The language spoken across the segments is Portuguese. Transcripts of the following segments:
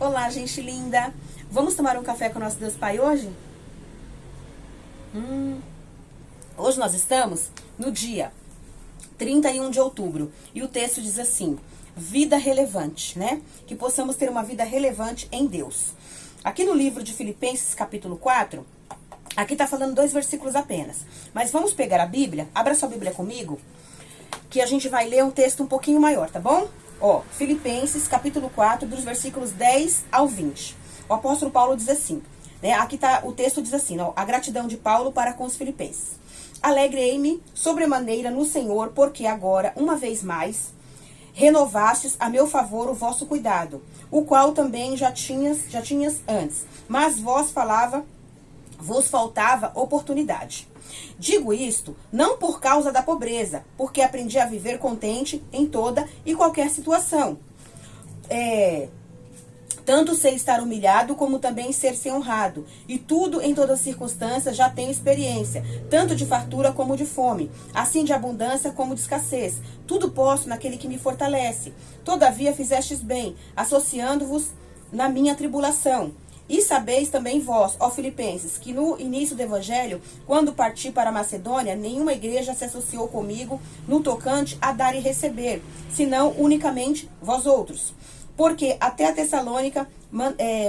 Olá, gente linda! Vamos tomar um café com o nosso Deus Pai hoje? Hoje nós estamos no dia 31 de outubro e o texto diz assim: vida relevante, né? Que possamos ter uma vida relevante em Deus. Aqui no livro de Filipenses, capítulo 4, aqui tá falando 2 versículos apenas. Mas vamos pegar a Bíblia, abra sua Bíblia comigo, que a gente vai ler um texto um pouquinho maior, tá bom? Ó, Filipenses, capítulo 4, dos versículos 10 ao 20. O apóstolo Paulo diz assim, né? Aqui tá, o texto diz assim, ó, a gratidão de Paulo para com os filipenses. Alegrei-me sobremaneira no Senhor, porque agora, uma vez mais, renovastes a meu favor o vosso cuidado, o qual também já tinhas antes, mas vos faltava oportunidade. Digo isto não por causa da pobreza, porque aprendi a viver contente em toda e qualquer situação. Tanto sei estar humilhado, como também ser honrado. E tudo, em todas as circunstâncias, já tenho experiência, tanto de fartura como de fome, assim de abundância como de escassez. Tudo posso naquele que me fortalece. Todavia fizestes bem, associando-vos na minha tribulação. E sabeis também vós, ó Filipenses, que no início do Evangelho, quando parti para a Macedônia, nenhuma igreja se associou comigo no tocante a dar e receber, senão unicamente vós outros. Porque até a Tessalônica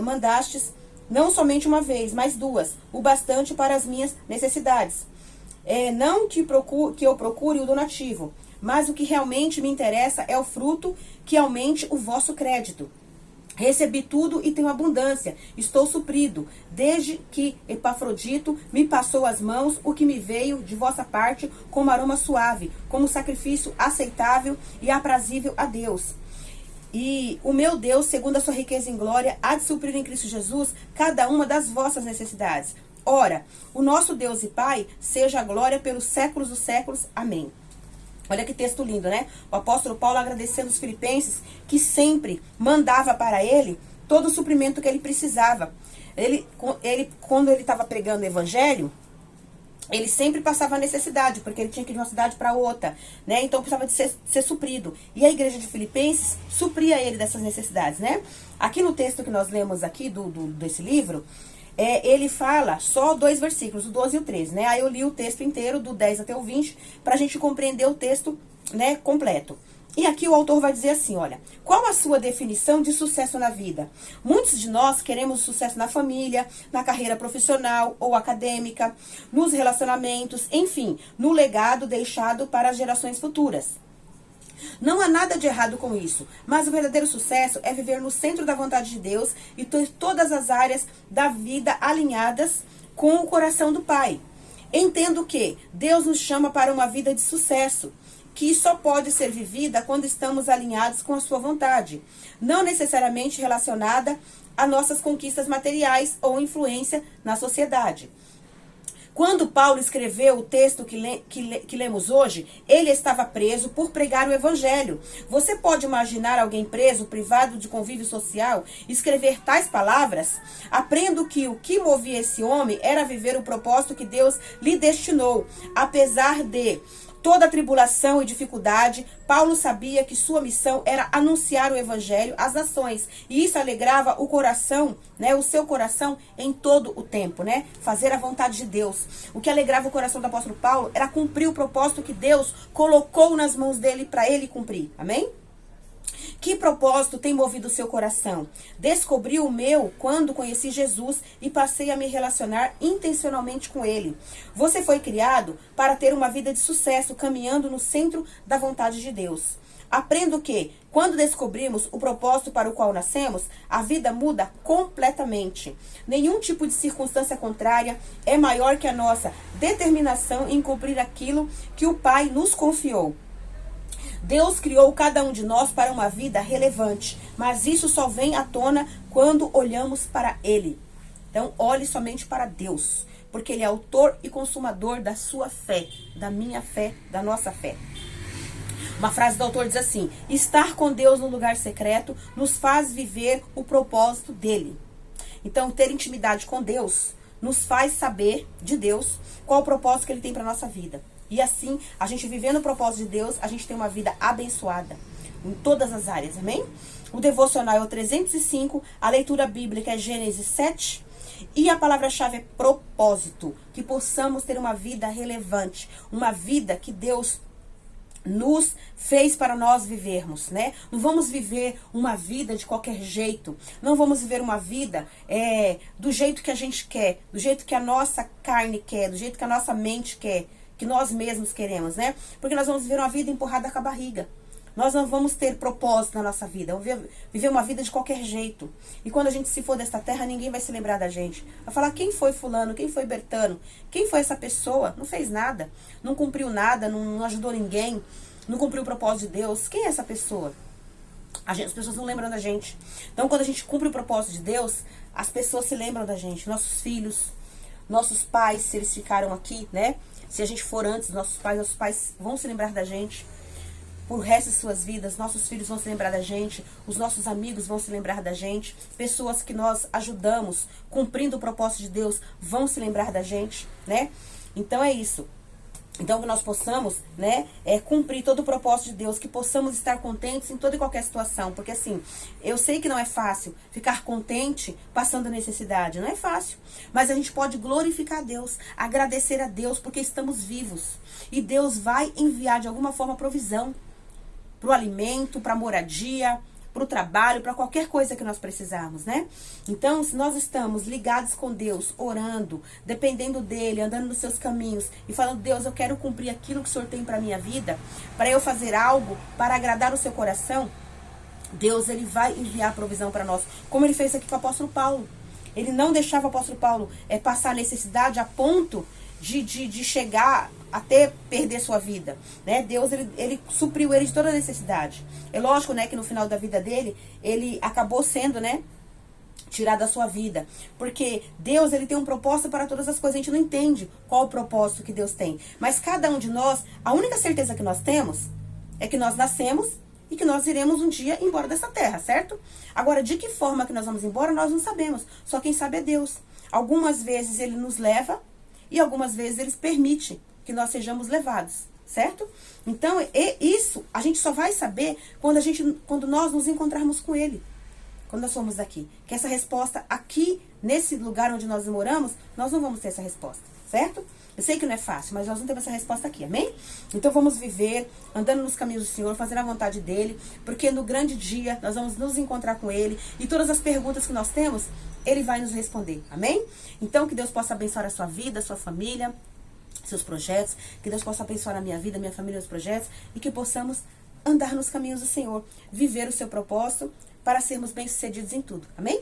mandastes não somente uma vez, mas 2, o bastante para as minhas necessidades. Não que eu procure o donativo, mas o que realmente me interessa é o fruto que aumente o vosso crédito. Recebi tudo e tenho abundância, estou suprido, desde que Epafrodito me passou as mãos, o que me veio de vossa parte como aroma suave, como sacrifício aceitável e aprazível a Deus. E o meu Deus, segundo a sua riqueza em glória, há de suprir em Cristo Jesus cada uma das vossas necessidades. Ora, o nosso Deus e Pai, seja a glória pelos séculos dos séculos. Amém. Olha que texto lindo, né? O apóstolo Paulo agradecendo os filipenses que sempre mandava para ele todo o suprimento que ele precisava. Quando ele estava pregando o evangelho, ele sempre passava necessidade, porque ele tinha que ir de uma cidade para outra, né? Então precisava de ser suprido. E a igreja de Filipenses supria ele dessas necessidades, né? Aqui no texto que nós lemos aqui desse livro, ele fala só 2 versículos, o 12 e o 13, né? Aí eu li o texto inteiro, do 10 até o 20, pra gente compreender o texto, né, completo. E aqui o autor vai dizer assim, olha, qual a sua definição de sucesso na vida? Muitos de nós queremos sucesso na família, na carreira profissional ou acadêmica, nos relacionamentos, enfim, no legado deixado para as gerações futuras. Não há nada de errado com isso, mas o verdadeiro sucesso é viver no centro da vontade de Deus e ter todas as áreas da vida alinhadas com o coração do Pai. Entendo que Deus nos chama para uma vida de sucesso, que só pode ser vivida quando estamos alinhados com a sua vontade, não necessariamente relacionada a nossas conquistas materiais ou influência na sociedade. Quando Paulo escreveu o texto que lemos hoje, ele estava preso por pregar o evangelho. Você pode imaginar alguém preso, privado de convívio social, escrever tais palavras? Aprendo que o que movia esse homem era viver o propósito que Deus lhe destinou. Apesar de toda a tribulação e dificuldade, Paulo sabia que sua missão era anunciar o evangelho às nações. E isso alegrava o coração, né, o seu coração em todo o tempo, né? Fazer a vontade de Deus. O que alegrava o coração do apóstolo Paulo era cumprir o propósito que Deus colocou nas mãos dele para ele cumprir. Amém? Que propósito tem movido o seu coração? Descobri o meu quando conheci Jesus e passei a me relacionar intencionalmente com ele. Você foi criado para ter uma vida de sucesso, caminhando no centro da vontade de Deus. Aprendo que, quando descobrimos o propósito para o qual nascemos, a vida muda completamente. Nenhum tipo de circunstância contrária é maior que a nossa determinação em cumprir aquilo que o Pai nos confiou. Deus criou cada um de nós para uma vida relevante, mas isso só vem à tona quando olhamos para Ele. Então, olhe somente para Deus, porque Ele é autor e consumador da sua fé, da minha fé, da nossa fé. Uma frase do autor diz assim: estar com Deus no lugar secreto nos faz viver o propósito dele. Então, ter intimidade com Deus nos faz saber de Deus qual o propósito que Ele tem para a nossa vida. E assim, a gente vivendo o propósito de Deus, a gente tem uma vida abençoada em todas as áreas, amém? O devocional é o 305, a leitura bíblica é Gênesis 7. E a palavra-chave é propósito, que possamos ter uma vida relevante, uma vida que Deus nos fez para nós vivermos, né? Não vamos viver uma vida de qualquer jeito, não vamos viver uma vida do jeito que a gente quer, do jeito que a nossa carne quer, do jeito que a nossa mente quer, que nós mesmos queremos, né? Porque nós vamos viver uma vida empurrada com a barriga. Nós não vamos ter propósito na nossa vida. Vamos viver uma vida de qualquer jeito. E quando a gente se for desta terra, ninguém vai se lembrar da gente. Vai falar, quem foi fulano? Quem foi Bertano? Quem foi essa pessoa? Não fez nada. Não cumpriu nada, não ajudou ninguém. Não cumpriu o propósito de Deus. Quem é essa pessoa? As pessoas não lembram da gente. Então, quando a gente cumpre o propósito de Deus, as pessoas se lembram da gente. Nossos filhos, nossos pais, se eles ficaram aqui, né? Se a gente for antes, nossos pais vão se lembrar da gente. Por resto de suas vidas, nossos filhos vão se lembrar da gente, os nossos amigos vão se lembrar da gente, pessoas que nós ajudamos, cumprindo o propósito de Deus, vão se lembrar da gente, né? Então é isso. Então que nós possamos, né, cumprir todo o propósito de Deus, que possamos estar contentes em toda e qualquer situação, porque assim, eu sei que não é fácil ficar contente passando necessidade, não é fácil, mas a gente pode glorificar a Deus, agradecer a Deus, porque estamos vivos, e Deus vai enviar de alguma forma provisão, para o alimento, para a moradia, para o trabalho, para qualquer coisa que nós precisarmos, né? Então, se nós estamos ligados com Deus, orando, dependendo dEle, andando nos seus caminhos e falando, Deus, eu quero cumprir aquilo que o Senhor tem para a minha vida, para eu fazer algo para agradar o seu coração, Deus, Ele vai enviar provisão para nós, como Ele fez aqui com o apóstolo Paulo. Ele não deixava o apóstolo Paulo passar necessidade a ponto de chegar até perder sua vida, né? Deus, ele supriu ele de toda a necessidade. É lógico, né, que no final da vida dele, ele acabou sendo, né, tirado da sua vida. Porque Deus, ele tem um propósito para todas as coisas. A gente não entende qual o propósito que Deus tem. Mas cada um de nós, a única certeza que nós temos é que nós nascemos e que nós iremos um dia embora dessa terra, certo? Agora, de que forma que nós vamos embora, nós não sabemos. Só quem sabe é Deus. Algumas vezes ele nos leva e algumas vezes ele permite que nós sejamos levados, certo? Então, isso a gente só vai saber quando nós nos encontrarmos com Ele, quando nós formos daqui. Que essa resposta aqui, nesse lugar onde nós moramos, nós não vamos ter essa resposta, certo? Eu sei que não é fácil, mas nós não temos essa resposta aqui, amém? Então vamos viver, andando nos caminhos do Senhor, fazendo a vontade dEle, porque no grande dia nós vamos nos encontrar com Ele, e todas as perguntas que nós temos, Ele vai nos responder, amém? Então que Deus possa abençoar a sua vida, a sua família, seus projetos, que Deus possa abençoar a minha vida, a minha família, os projetos, e que possamos andar nos caminhos do Senhor, viver o seu propósito, para sermos bem-sucedidos em tudo, amém?